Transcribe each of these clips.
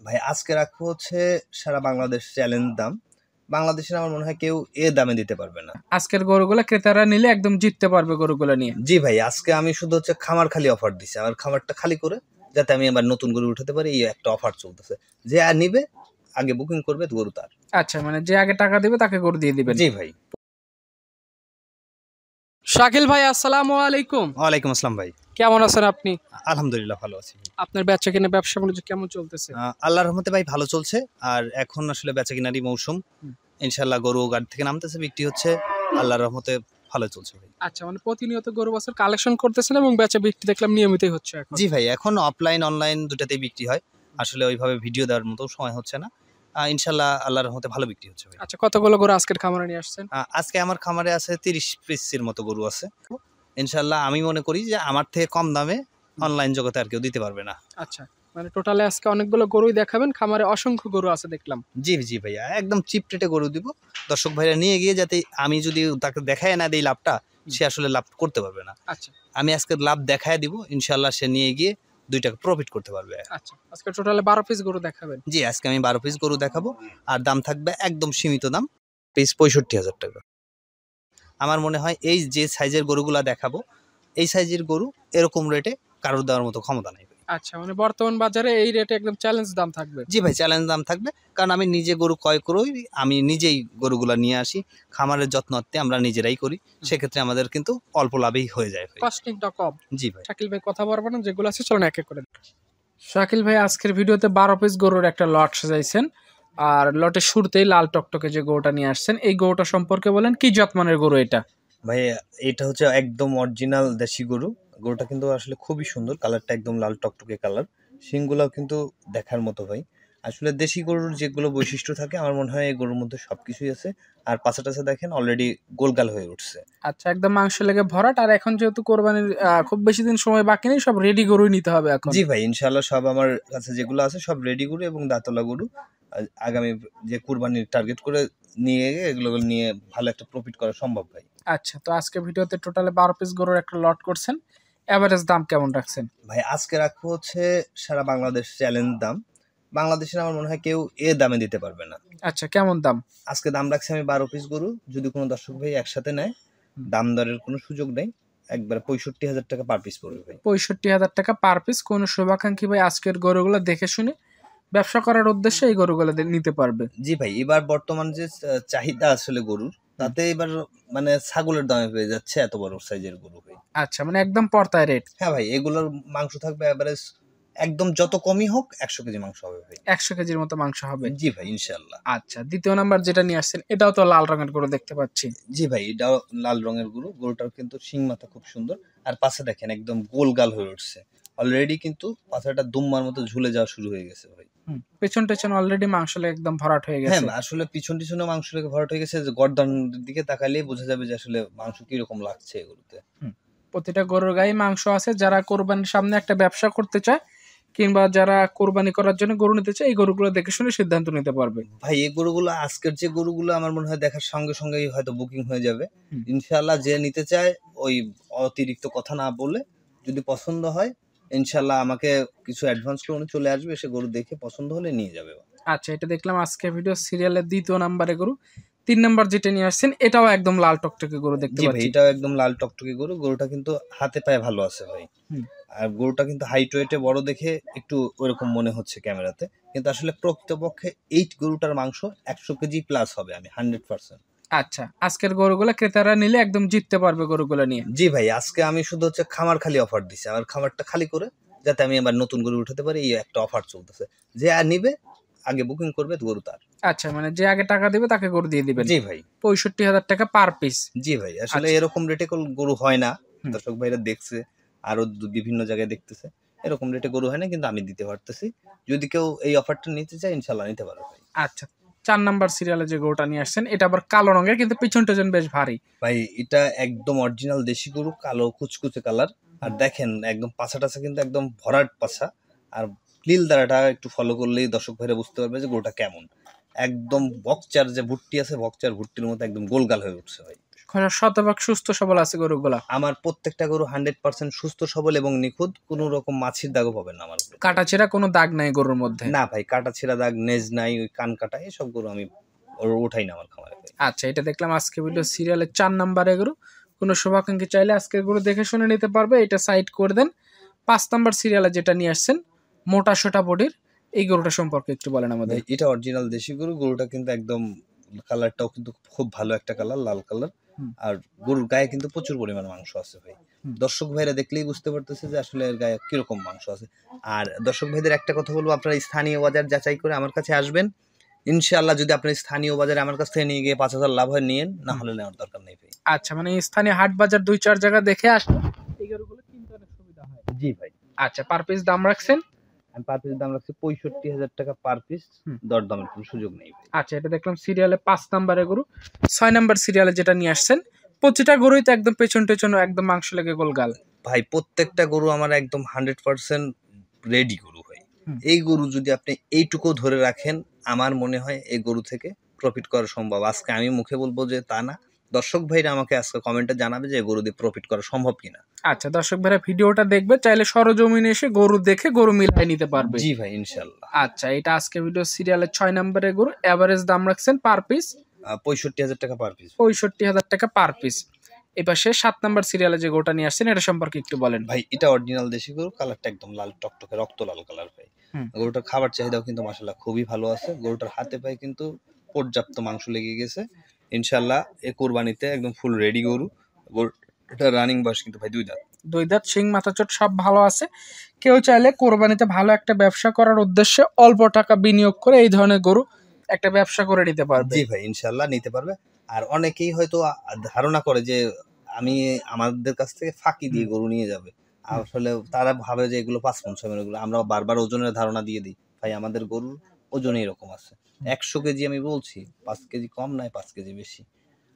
ভাই আজকে রাখবো হচ্ছে সারা বাংলাদেশ চ্যালেঞ্জ দাম। বাংলাদেশের আমার মনে হয় কেউ এ দামে দিতে পারবে না। আজকের গরুগুলো ক্রেতারা নিলে একদম জিততে পারবে গরুগুলো নিয়ে। জি ভাই, আজকে আমি শুধু হচ্ছে খামার খালি অফার দিছি, আমার খামারটা খালি করে যাতে আমি আবার নতুন গরু উঠাতে পারি, এই একটা অফার চলতেছে। যে আর নিবে আগে বুকিং করবে গরু তার। আচ্ছা, মানে যে আগে টাকা দিবে তাকে গরু দিয়ে দিবেন। জি ভাই। শাকিল ভাই, আসসালামু আলাইকুম। ওয়ালাইকুম আসসালাম ভাই। কেমন আছেন আপনি? আলহামদুলিল্লাহ ভালো আছি। আপনার বেচা কিনা ব্যবসা বাণিজ্য কেমন চলতেছে? আল্লাহর রহমতে ভাই ভালো চলছে। আর এখন আসলে বেচা কিনারই মৌসুম। ইনশাল্লাহ গরু গাড়ি থেকে নামতেছে, বিক্রি হচ্ছে, আল্লাহর রহমতে ভালো চলছে ভাই। আচ্ছা, মানে প্রতিনিয়ত গরু বাছুর কালেকশন করতেছেন এবং বেচা বিক্রি দেখলাম নিয়মিতই হচ্ছে এখন। জি ভাই, এখন অফলাইন অনলাইন দুটাতেই বিক্রি হয়। আসলে ওইভাবে ভিডিও দেওয়ার মতো সময় হচ্ছে না। ইনশাল্লাহ আল্লাহর রহমতে ভালো বিক্রি হচ্ছে ভাই। আচ্ছা, কতগুলো গরু আজকের খামারে নিয়ে আসছেন? আজকে আমার খামারে আছে 30 পিসের মতো গরু আছে। ইনশাল্লাহ আমি মনে করি যে আমার থেকে কম দামে অনলাইন জগতে আর কেউ দিতে পারবে না। আচ্ছা, মানে টোটালে আজকে অনেকগুলো গরুই দেখাবেন, খামারে অসংখ্য গরু আছে দেখলাম। জি জি ভাইয়া, একদম চিপ রেটে গরু দিব। দর্শক ভাইরা নিয়ে গিয়ে যাতে আমি যদি তাকে দেখায় না দিই লাভটা, সে আসলে লাভ করতে পারবে না। আচ্ছা, আমি আজকে লাভ দেখায় দিব, ইনশাল্লাহ সে নিয়ে গিয়ে 2 টাকা প্রফিট করতে পারবে। আচ্ছা, আজকে টোটালে 12 পিস গরু দেখাবেন। জি, আজকে আমি 12 পিস গরু দেখাবো। আর দাম থাকবে একদম সীমিত দাম, পিস 65,000 টাকা। আমার মনে হয় এই যে সাইজের গরুগুলা দেখাবো, এই সাইজের গরু এরকম রেটে কারোর দেওয়ার মতো ক্ষমতা নাই। আচ্ছা, মানে বর্তমান বাজারে এই রেটে একদম চ্যালেঞ্জ দাম থাকবে। জি ভাই, চ্যালেঞ্জ দাম থাকবে, কারণ আমি নিজে গরু ক্রয় করি, আমি নিজেই গরুগুলা নিয়ে আসি, খামারের যত্নার্থে আমরা নিজেরাই করি। সেক্ষেত্রে আমাদের কিন্তু অল্প লাভেই হয়ে যায় ভাই। কস্টিংটা কম। জি ভাই। শাকিল ভাই কথা বলবো না, যেগুলো আছে চলুন এক এক করে। শাকিল ভাই আজকের ভিডিওতে 12 পিস গরুর একটা লট সাজাইছেন, আর লটের শুরুতেই লাল টকটকে যে গরুটা নিয়ে আসছেন, এই গরুটা সম্পর্কে বলেন, কি জাতমানের গরু এটা? ভাই এটা হচ্ছে একদম অরিজিনাল দেশি গরু। গরুটা কিন্তু আসলে খুবই সুন্দর, কালারটা একদম লাল টকটকে কালার। শিংগুলাও কিন্তু দেখার মতো ভাই। আসলে দেশি গরুর যেগুলো বৈশিষ্ট্য থাকে আমার মনে হয় এই গরুর মধ্যে সবকিছুই আছে। আর পাছা টাছা দেখেন অলরেডি গোলগাল হয়ে উঠছে। আচ্ছা, একদম মাংস লেগে ভরাট। আর এখন যেহেতু কোরবানির খুব বেশি দিন সময় বাকি নেই, সব রেডি গরুই নিতে হবে এখন। জি ভাই, ইনশাআল্লাহ সব আমার কাছে যেগুলো আছে সব রেডি গরু এবং দাঁতলা গরু। আগামী যে কুরবানির টার্গেট করে নিয়ে গিয়ে এগুলো নিয়ে ভালো একটা প্রফিট করা সম্ভব ভাই। আচ্ছা, তো আজকে ভিডিওতে টোটালে 12 পিস গরুর একটা লট করছেন, এভারেজ দাম কেমন রাখছেন? ভাই আজকে রাখবো হচ্ছে সারা বাংলাদেশ চ্যালেঞ্জ দাম। বাংলাদেশের আমার মনে হয় কেউ এ দামে দিতে পারবে না। আচ্ছা, কেমন দাম? আজকে দাম রাখছি আমি 12 পিস গরু, যদি কোনো দর্শক ভাই একসাথে নেয় দাম দরের কোনো সুযোগ নেই, একবার 65,000 টাকা পার পিস পড়বে ভাই। 65,000 টাকা পার পিস। কোন শুভাকাঙ্ক্ষী ভাই আজকের গরুগুলো দেখে শুনে ব্যবসা করার উদ্দেশ্যে এই গরুগুলো নিতে পারবে। জি ভাই, এবার বর্তমান যে চাহিদা আসলে গরুর, তাতে এবার মানে ছাগলের দামে পেয়ে যাচ্ছে এত বড় সাইজের গরু ভাই। আচ্ছা, মানে একদম পর্তায় রেট। হ্যাঁ ভাই, এগুলোর মাংস থাকবে এভারেজ একদম যত কমই হোক 100 কেজি মাংস হবে ভাই। 100 কেজির মতো মাংস হবে। জি ভাই ইনশাল্লাহ। আচ্ছা, দ্বিতীয় নাম্বার যেটা নিয়ে আসছেন, এটাও তো লাল রঙের গরু দেখতে পাচ্ছি। জি ভাই, এটাও লাল রঙের গরু। গরুটার কিন্তু শিং মাথা খুব সুন্দর। আর পাছা দেখেন একদম গোল গাল হয়ে উঠছে। অলরেডি কিন্তু পাছাটা দুম্বার মতো ঝুলে যাওয়া শুরু হয়ে গেছে ভাই। পেছন টেছন অলরেডি মাংস লেগে একদম ভরাট হয়ে হ্যাঁ, গেছে। আসলে পিছন টিছনে মাংস লেগে ভরাট হয়ে গেছে, যে গর্দানের দিকে তাকালেই বোঝা যাবে যে আসলে মাংস কিরকম লাগছে এগুলোতে। প্রতিটা গরুর গায়ে মাংস আছে। যারা কোরবানির সামনে একটা ব্যবসা করতে চায় কিংবা যারা কোরবানি করার জন্য গরু নিতে চায়, এই গরুগুলো দেখে শুনে সিদ্ধান্ত নিতে পারবে। ভাই এই গরুগুলো আজকের যে গরুগুলো আমার মনে হয় দেখার সঙ্গে সঙ্গেই হয়তো বুকিং হয়ে যাবে। ইনশাআল্লাহ যে নিতে চায় ওই অতিরিক্ত কথা না বলে, যদি পছন্দ হয় ইনশাআল্লাহ আমাকে কিছু অ্যাডভান্স করে উনি চলে আসবে, এসে গরু দেখে পছন্দ হলে নিয়ে যাবে। আচ্ছা, এটা দেখলাম আজকে ভিডিও সিরিয়ালের দ্বিতীয় নাম্বারে গরু। 3 নাম্বার যেটা নিয়ে আসছেন, এটাও একদম লাল টকটকে গরু দেখতে জি ভাই, পাচ্ছি। এটাও একদম লাল টকটকে গরু। গরুটা কিন্তু হাতে পায়ে ভালো আছে ভাই। আর গরুটা কিন্তু হাইট ওয়েটে বড় দেখে একটু ওরকম মনে হচ্ছে ক্যামেরাতে, কিন্তু আসলে প্রকৃতপক্ষে এই গরুটার মাংস 100 কেজি প্লাস হবে, আমি 100%। আচ্ছা, আজকের গরুগুলো ক্রেতারা নিলে একদম জিততে পারবে গরুগুলো নিয়ে। জি ভাই, আজকে আমি শুধু হচ্ছে খামার খালি অফার দিছি, আমার খামারটা খালি করে যাতে আমি আবার নতুন গরু উঠাতে পারি, এই একটা অফার চলতেছে। যে আর নিবে আগে বুকিং করবে গরু তার। আচ্ছা, মানে যে আগে টাকা দিবে তাকে গরু দিয়ে দিবেন। জি ভাই। 65,000 টাকা পার পিস। জি ভাই, আসলে আচ্ছা। এরকম রেটে গরু হয় না। দর্শক ভাইরা দেখছে, আরো বিভিন্ন জায়গায় দেখতেছে, এরকম রেটে গরু হয় না, কিন্তু আমি দিতে পারতেছি। যদি কেউ এই অফারটা নিতে চায় ইনশাল্লাহ নিতে পারবে ভাই। আচ্ছা, 4 নাম্বার সিরিয়ালে যে গরুটা নিয়ে আসছেন, এটা আবার কালো রঙের, কিন্তু পিছন টেছন বেশ ভারী। ভাই এটা একদম অরিজিনাল দেশি গরু, কালো কুচকুচে কালার। আর দেখেন একদম পাছা টাছা কিন্তু একদম ভরাট পাছা। আর নীল দ্বারাটা একটু ফলো করলেই দর্শক ভাইরা বুঝতে পারবে যে গরুটা কেমন। একদম বকচার যে ভুট্টি আছে, বকচার ভুট্টির মতো একদম গোলগাল হয়ে উঠছে ভাই। শতভাগ সুস্থ সবল আছে গরুগুলা? আমার প্রত্যেকটা গরু 100% সুস্থ সবল এবং নিখুঁত, কোনো রকম মাছির দাগও পাবেন না আমার উপরে। কাটাছেঁড়া কোনো দাগ নাই গরুর মধ্যে? না ভাই, কাটা ছেঁড়া দাগ, নেজ নাই, ওই কান কাটা এসব গরু আমি ওঠাই না আমার খামারে ভাই। আচ্ছা, এটা দেখলাম আজকে ভিডিও সিরিয়ালের 4 নাম্বারে গরু। কোনো শুভাকাঙ্ক্ষী চাইলে আজকের গরু দেখে শুনে নিতে পারবে, এটা সাইড করে দেন। 5 নাম্বার সিরিয়ালে যেটা নিয়ে আসছেন মোটা সোটা বডির, এই গরুটা সম্পর্কে একটু বলেন আমাদের। ভাই এটা অরিজিনাল দেশি গরু। গরুটা কিন্তু একদম কালারটাও কিন্তু খুব ভালো একটা কালার, লাল কালার। হুম। আর গরুর গায়ে কিন্তু প্রচুর পরিমাণ মাংস আছে ভাই। হুম। দর্শক ভাইরা দেখলেই বুঝতে পারতেছে যে আসলে এর গায়ে কিরকম মাংস আছে। আর দর্শক ভাইদের একটা কথা বলবো, আপনারা স্থানীয় বাজার যাচাই করে আমার কাছে আসবেন। ইনশাআল্লাহ যদি আপনার স্থানীয় বাজারে আমার কাছ থেকে নিয়ে গিয়ে 5,000 লাভ হয় নিয়েন, না হলে নেওয়ার দরকার নেই ভাই। আচ্ছা, মানে স্থানীয় হাট বাজার 2-4 জায়গা দেখে আসলে এই গরুগুলো কিনতে অনেক সুবিধা হয়। জি ভাই। আচ্ছা, পার পিস দাম রাখছেন? আমি পার পিস দাম রাখছি 65,000 টাকা পার পিস। হুম। দরদামের কোনো সুযোগ নেই ভাই। আচ্ছা, এটা দেখলাম সিরিয়ালে 5 নাম্বারে গরু। 6 নাম্বার সিরিয়ালে যেটা নিয়ে আসছেন, প্রতিটা গরুই তো একদম পেছন টেছন একদম মাংস লেগে গোলগাল। ভাই প্রত্যেকটা গরু আমার একদম 100% রেডি গরু ভাই। হুম। এই গরু যদি আপনি এইটুকু ধরে রাখেন, আমার মনে হয় এই গরু থেকে প্রফিট করা সম্ভব। আজকে আমি মুখে বলবো যে তা না, দর্শক ভাইরা আমাকে আজকে কমেন্টে জানাবে যে এই গরু দিয়ে প্রফিট করা সম্ভব কিনা। আচ্ছা, দর্শক ভাইরা ভিডিওটা দেখবে, চাইলে সরজমিনে এসে গরু দেখে গরু মিলাই নিতে পারবে। জি ভাই, ইনশাল্লাহ। আচ্ছা, এটা আজকে ভিডিও সিরিয়ালের 6 নাম্বারে গরু। এভারেজ দাম রাখছেন পার পিস 65,000 টাকা পার পিস। 65,000 টাকা পার পিস। এপাশে 7 নাম্বার সিরিয়ালে যে গরুটা নিয়ে আসছেন এটা সম্পর্কে একটু বলেন। ভাই এটা অরিজিনাল দেশি গরু, কালারটা একদম লাল টকটকে রক্ত লাল কালার ভাই। হুম। গরুটার খাবার চাহিদাও কিন্তু মাশাআল্লাহ খুবই ভালো আছে। গরুটার হাতে পায়ে কিন্তু পর্যাপ্ত মাংস লেগে গেছে। ইনশাআল্লাহ এই কুরবানিতে একদম ফুল রেডি গরু। গরুটা রানিং বয়স কিন্তু ভাই 2 দাঁত। 2 দাঁত, শিং মাথা চোট সব ভালো আছে। কেউ চাইলে কোরবানিতে ভালো একটা ব্যবসা করার উদ্দেশ্যে অল্প টাকা বিনিয়োগ করে এই ধরনের গরু একটা ব্যবসা করে নিতে পারবে। জি ভাই, ইনশাআল্লাহ নিতে পারবে। আর অনেকেই হয়তো ধারণা করে যে আমি আমাদের কাছ থেকে ফাঁকি দিয়ে গরু নিয়ে যাবে। আসলে তারা ভাবে যে এগুলো 5 মণ 6 মণ এগুলো। আমরা বারবার ওজনের ধারণা দিয়ে দিই। ভাই আমাদের গরুর ওজনই এরকম আছে। 100 কেজি আমি বলছি, 5 কেজি কম নয়, 5 কেজি বেশি।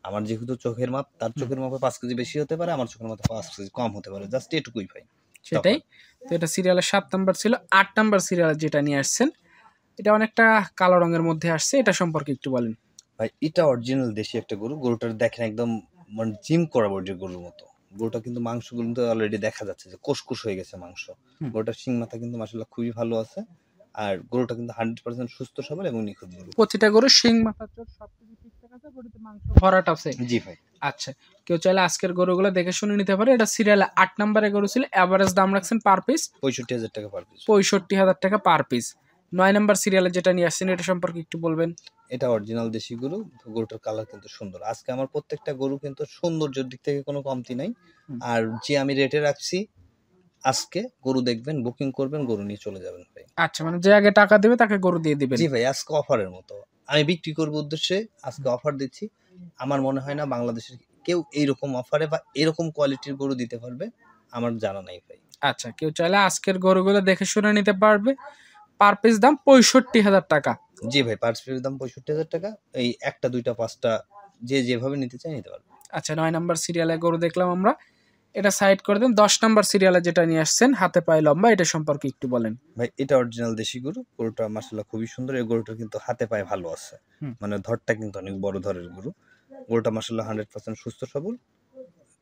আমার যেহেতু চোখের মাপ, তার চোখের মাপে 5 কেজি বেশি হতে পারে, আমার চোখের মাপে 5 কেজি কম হতে পারে। জাস্ট এটুকুই ভাই। সেটাই। তো এটা সিরিয়ালের 7 নাম্বার ছিল। 8 নাম্বার সিরিয়ালে যেটা নিয়ে আসছেন এটা অনেকটা কালো রঙের মধ্যে আসছে, এটা সম্পর্কে একটু বলেন। ভাই এটা অরিজিনাল দেশি একটা গরু। গরুটার দেখেন একদম মানে জিম করা বডির গরুর মতো। গরুটা কিন্তু মাংসগুলো কিন্তু অলরেডি দেখা যাচ্ছে যে কুসকুস হয়ে গেছে মাংস। হুম। গরুটার শিং মাথা কিন্তু মাশাআল্লাহ খুবই ভালো আছে। আর গরুটা কিন্তু 100% সুস্থ সবল এবং নিখুঁত গরু। প্রতিটা গরু শিং মাথা চোট সবকিছু ঠিকঠাক আছে, গরুতে মাংস ভরাট আছে। জি ভাই। আচ্ছা, কেউ চাইলে আজকের গরুগুলো দেখে শুনে নিতে পারে। এটা সিরিয়ালে 8 নাম্বারে গরু ছিল। এভারেজ দাম রাখছেন পার পিস 65,000 টাকা পার পিস। 65,000 টাকা পার পিস। 9 নাম্বার সিরিয়ালে যেটা নিয়ে আসছেন এটা সম্পর্কে একটু বলবেন। এটা অরিজিনাল দেশি গরু। গরুটার কালার কিন্তু সুন্দর। আজকে আমার প্রত্যেকটা গরু কিন্তু সৌন্দর্যের দিক থেকে কোনো কমতি নাই। হুম। আর যে আমি রেটে রাখছি, আজকে গরু দেখবেন, বুকিং করবেন, গরু নিয়ে চলে যাবেন ভাই। আচ্ছা, মানে যে আগে টাকা দেবে তাকে গরু দিয়ে দিবেন। জি ভাই, আজকে অফারের মতো। আমি বিক্রি করব উদ্দেশ্যে আজকে অফার দিচ্ছি। আমার মনে হয় না বাংলাদেশের কেউ এইরকম অফারে বা এরকম কোয়ালিটির গরু দিতে পারবে। আমার জানা নাই ভাই। আচ্ছা, কেউ চাইলে আজকের গরুগুলো দেখে শুনে নিতে পারবে। পার পিস দাম 65,000 টাকা। জি ভাই, পার পিসের দাম 65,000 টাকা। এই 1টা 2টা 5টা যে যেভাবে নিতে চায় নিতে পারবে। আচ্ছা, 9 নাম্বার সিরিয়ালে গরু দেখলাম আমরা, এটা সাইড করে দেন। 10 নাম্বার সিরিয়ালে যেটা নিয়ে আসছেন হাতে পায়ে লম্বা, এটা সম্পর্কে একটু বলেন। ভাই এটা অরিজিনাল দেশি গরু। গরুটা মাশাআল্লাহ খুবই সুন্দর। এই গরুটার কিন্তু হাতে পায়ে ভালো আছে। হুম। মানে ধরটা কিন্তু অনেক বড় ধরের গরু। গরুটা মাশাআল্লাহ 100% সুস্থ সবল।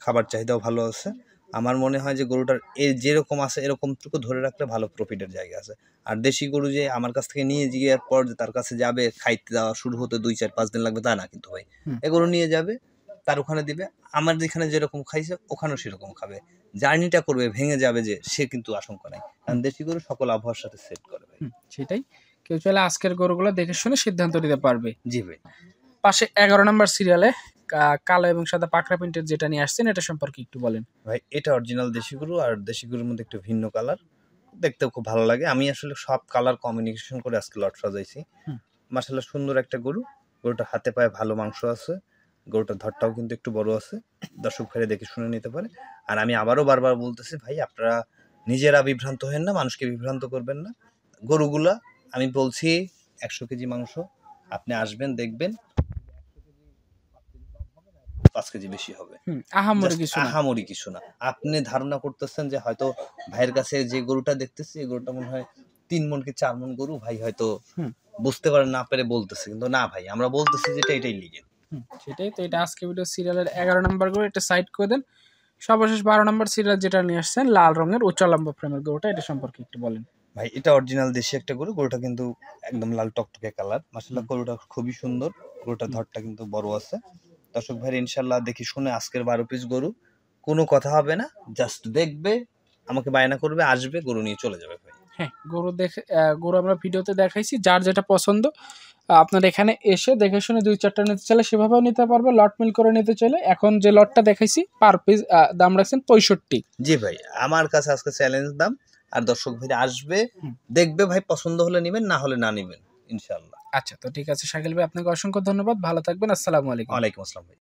খাবার চাহিদাও ভালো আছে। আমার মনে হয় যে গরুটার যেরকম আছে এরকমটুকু ধরে রাখলে ভালো প্রফিটের জায়গা আছে। আর দেশি গরু যে আমার কাছ থেকে নিয়ে যাওয়ার পর যে তার কাছে যাবে, খাইতে দেওয়া শুরু হতে 2, 4, 5 দিন লাগবে তা না কিন্তু ভাই। হুম। এ গরু নিয়ে যাবে, তার ওখানে দিবে। আমার যেখানে যেরকম খাইছে ওখানেও সেরকম খাবে। জার্নিটা করবে, ভেঙে যাবে যে সে কিন্তু আশঙ্কা নাই। কারণ দেশি গরু সকল আবহাওয়ার সাথে সেট করে ভাই। সেটাই। কেউ চাইলে আজকের গরুগুলো দেখে শুনে সিদ্ধান্ত নিতে পারবে। জি ভাই। পাশে 11 নাম্বার সিরিয়ালে কালো এবং সাদা পাকড়া প্রিন্টের যেটা নিয়ে আসছেন এটা সম্পর্কে একটু বলেন। ভাই এটা অরিজিনাল দেশি গরু। আর দেশি গরুর মধ্যে একটু ভিন্ন কালার। দেখতেও খুব ভালো লাগে। আমি আসলে সব কালার কম্বিনেশন করে আজকে লট সাজাইছি। হুম। মাশাআল্লাহ সুন্দর একটা গরু। গরুটার হাতে পায়ে ভালো মাংস আছে। গরুটার ধরটাও কিন্তু একটু বড় আছে। দর্শক ভাইরা দেখে শুনে নিতে পারে। আর আমি আবারও বারবার বলতেছি ভাই, আপনারা নিজেরা বিভ্রান্ত হয়েন না, মানুষকে বিভ্রান্ত করবেন না। গরুগুলা আমি বলছি 100 কেজি মাংস। আপনি আসবেন দেখবেন 5 কেজি বেশি হবে। আহামরি Just কিছু না। আহামরি কিছু না। আপনি ধারণা করতেছেন যে হয়তো ভাইয়ের কাছে যে গরুটা দেখতেছি এই গরুটা মনে হয় 3 মণ কি 4 মণ গরু। ভাই হয়তো হুম। বুঝতে পারে না পেরে বলতেছে। কিন্তু না ভাই, আমরা বলতেছি যেটা এটাই লিগেল। সেটাই তো, এটা আজকে ভিডিও সিরিয়ালের 11 নম্বর গরু, এটা সাইড করে দেন। সর্বশেষ 12 নম্বর সিরিয়াল যেটা নিয়ে আসছেন লাল রঙের উচ্চ লম্বা ফ্রেমের গরুটা, এটা সম্পর্কে একটু বলেন। ভাই এটা অরিজিনাল দেশি একটা গরু, গরুটা কিন্তু একদম লাল টকটকে কালার, মাশাআল্লাহ গরুটা খুবই সুন্দর, গরুটার ধরটা কিন্তু বড় আছে। দর্শক ভাই ইনশাআল্লাহ দেখি শুনে আজকের 12 পিস গরু, কোনো কথা হবে না, জাস্ট দেখবে, আমাকে বায়না করবে, আসবে, গরু নিয়ে চলে যাবে ভাই। হ্যাঁ, গরু আমরা ভিডিওতে দেখাইছি, যার যেটা পছন্দ আপনার এখানে এসে দেখে শুনে 2-4টা নিতে চাইলে সেভাবেও নিতে পারবে, লট মিল করে নিতে চাইলে। এখন যে লটটা দেখাইছি পার পিস দাম রাখছেন 65। জি ভাই, আমার কাছে আজকে চ্যালেঞ্জ দাম, আর দর্শক ভাই আসবে, দেখবে ভাই, পছন্দ হলে নেবেন, না হলে না নেবেন ইনশাআল্লাহ। আচ্ছা, তো ঠিক আছে শাকিল ভাই, আপনাকে অসংখ্য ধন্যবাদ, ভালো থাকবেন, আসসালামু আলাইকুম। ওয়ালাইকুম আসসালাম ভাই।